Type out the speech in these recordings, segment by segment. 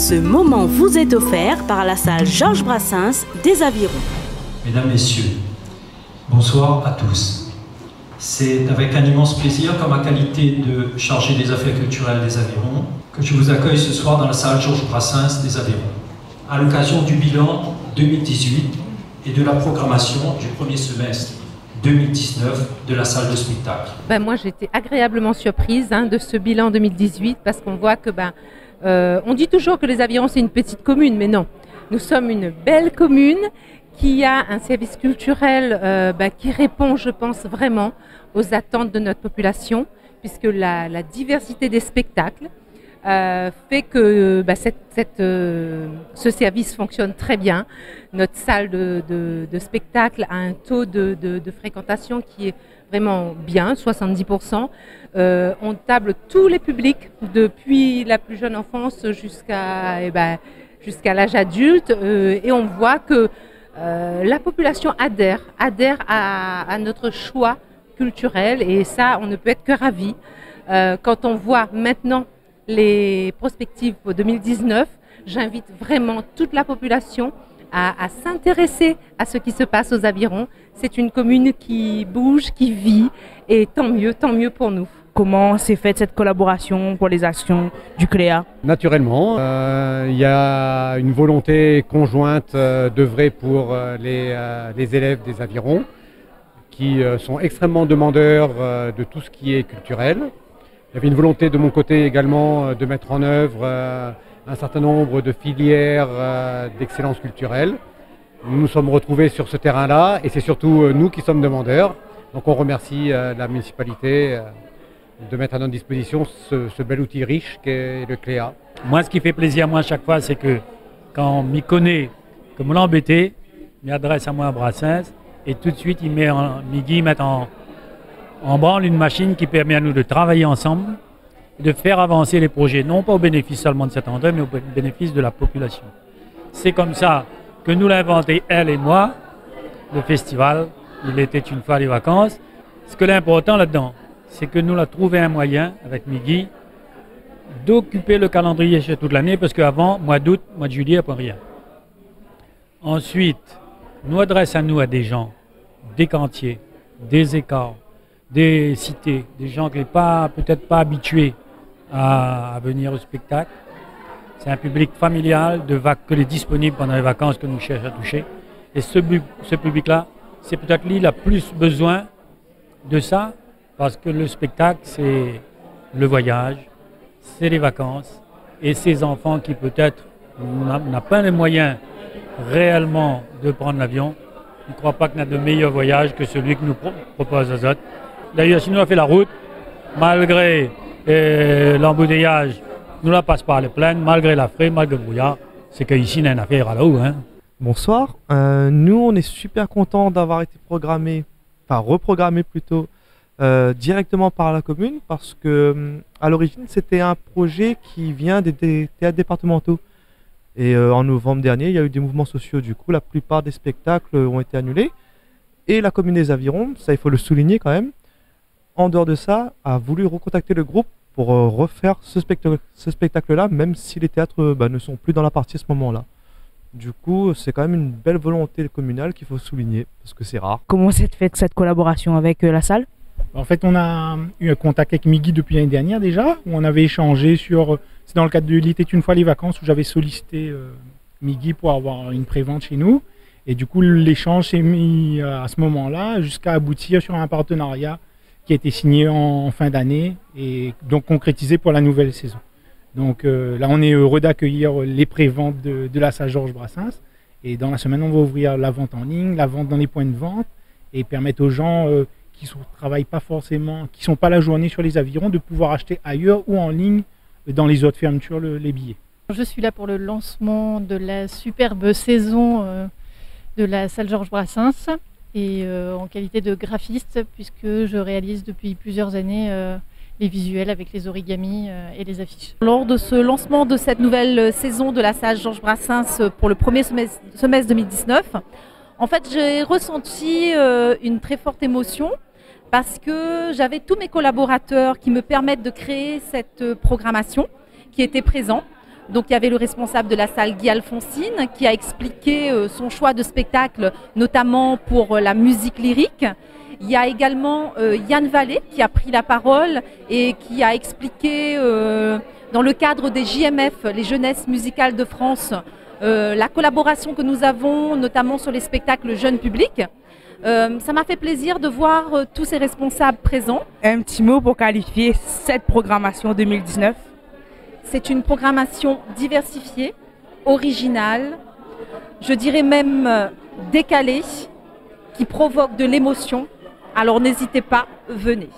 Ce moment vous est offert par la salle Georges Brassens des Avirons. Mesdames, Messieurs, bonsoir à tous. C'est avec un immense plaisir, comme ma qualité de chargé des affaires culturelles des Avirons, que je vous accueille ce soir dans la salle Georges Brassens des Avirons, à l'occasion du bilan 2018 et de la programmation du premier semestre 2019 de la salle de spectacle. Moi, j'ai été agréablement surprise de ce bilan 2018 parce qu'on voit que on dit toujours que les Avirons c'est une petite commune, mais non. Nous sommes une belle commune qui a un service culturel qui répond, je pense, vraiment aux attentes de notre population, puisque la diversité des spectacles fait que ce service fonctionne très bien. Notre salle de spectacle a un taux de fréquentation qui est vraiment bien, 70%. On table tous les publics, depuis la plus jeune enfance jusqu'à l'âge adulte, et on voit que la population adhère à notre choix culturel, et ça, on ne peut être que ravis. Quand on voit maintenant les perspectives pour 2019, j'invite vraiment toute la population à s'intéresser à ce qui se passe aux Avirons. C'est une commune qui bouge, qui vit, et tant mieux pour nous. Comment s'est faite cette collaboration pour les actions du CLEA? Naturellement, il y a une volonté conjointe d'œuvrer pour les élèves des Avirons qui sont extrêmement demandeurs de tout ce qui est culturel. Il y avait une volonté de mon côté également de mettre en œuvre un certain nombre de filières d'excellence culturelle. Nous nous sommes retrouvés sur ce terrain-là, et c'est surtout nous qui sommes demandeurs. Donc on remercie la municipalité de mettre à notre disposition ce bel outil riche qu'est le CLEA. Moi, ce qui fait plaisir à moi à chaque fois, c'est que quand on m'y connaît, que me l'embêter, il m'adresse à moi à Brassens, et tout de suite il met en branle une machine qui permet à nous de travailler ensemble, de faire avancer les projets, non pas au bénéfice seulement de cet endroit, mais au bénéfice de la population. C'est comme ça que nous l'avons inventé, elle et moi, le festival. Il était une fois les vacances. Ce que l'important là-dedans, c'est que nous avons trouvé un moyen, avec Migui, d'occuper le calendrier sur toute l'année, parce qu'avant, mois d'août, mois de juillet, après rien. Ensuite, nous adresse à nous à des gens, des quartiers, des écarts, des cités, des gens qui ne sont peut-être pas habitués à venir au spectacle. C'est un public familial que les disponibles pendant les vacances que nous cherchons à toucher. Et ce public-là, c'est peut-être lui qui a plus besoin de ça, parce que le spectacle, c'est le voyage, c'est les vacances, et ces enfants qui peut-être n'ont pas les moyens réellement de prendre l'avion, je ne crois pas qu'on a de meilleur voyage que celui que nous propose Azot. D'ailleurs, si nous avons fait la route, malgré l'embouteillage, nous la passe par les plaines, malgré la fraie, malgré le brouillard, c'est qu'ici, il y a une affaire à là-haut. Bonsoir, nous on est super contents d'avoir été reprogrammé plutôt, directement par la commune, parce que à l'origine c'était un projet qui vient des théâtres départementaux. Et en novembre dernier, il y a eu des mouvements sociaux, du coup la plupart des spectacles ont été annulés. Et la commune des Avirons, ça il faut le souligner quand même, en dehors de ça, a voulu recontacter le groupe pour refaire ce spectacle-là, même si les théâtres ne sont plus dans la partie à ce moment-là. Du coup, c'est quand même une belle volonté communale qu'il faut souligner, parce que c'est rare. Comment s'est faite cette collaboration avec la salle? En fait, on a eu un contact avec Migui depuis l'année dernière déjà, où on avait échangé sur... C'est dans le cadre de Il était une fois les vacances, où j'avais sollicité Migui pour avoir une prévente chez nous. Et du coup, l'échange s'est mis à ce moment-là, jusqu'à aboutir sur un partenariat qui a été signé en fin d'année, et donc concrétisé pour la nouvelle saison. Donc là, on est heureux d'accueillir les préventes de la salle Georges Brassens. Et dans la semaine, on va ouvrir la vente en ligne, la vente dans les points de vente, et permettre aux gens qui ne travaillent pas forcément, qui ne sont pas la journée sur les Avirons, de pouvoir acheter ailleurs ou en ligne dans les autres fermetures les billets. Je suis là pour le lancement de la superbe saison de la salle Georges Brassens, et en qualité de graphiste, puisque je réalise depuis plusieurs années les visuels avec les origamis et les affiches. Lors de ce lancement de cette nouvelle saison de la salle Georges Brassens pour le premier semestre 2019, en fait j'ai ressenti une très forte émotion, parce que j'avais tous mes collaborateurs qui me permettent de créer cette programmation qui étaient présents. Donc il y avait le responsable de la salle, Guy Alphonsine, qui a expliqué son choix de spectacle, notamment pour la musique lyrique. Il y a également Yann Vallée qui a pris la parole et qui a expliqué dans le cadre des JMF, les Jeunesses musicales de France, la collaboration que nous avons, notamment sur les spectacles jeunes publics. Ça m'a fait plaisir de voir tous ces responsables présents. Un petit mot pour qualifier cette programmation 2019. C'est une programmation diversifiée, originale, je dirais même décalée, qui provoque de l'émotion. Alors n'hésitez pas, venez.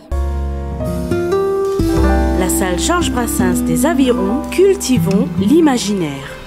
La salle Georges Brassens des Avirons, cultivons l'imaginaire.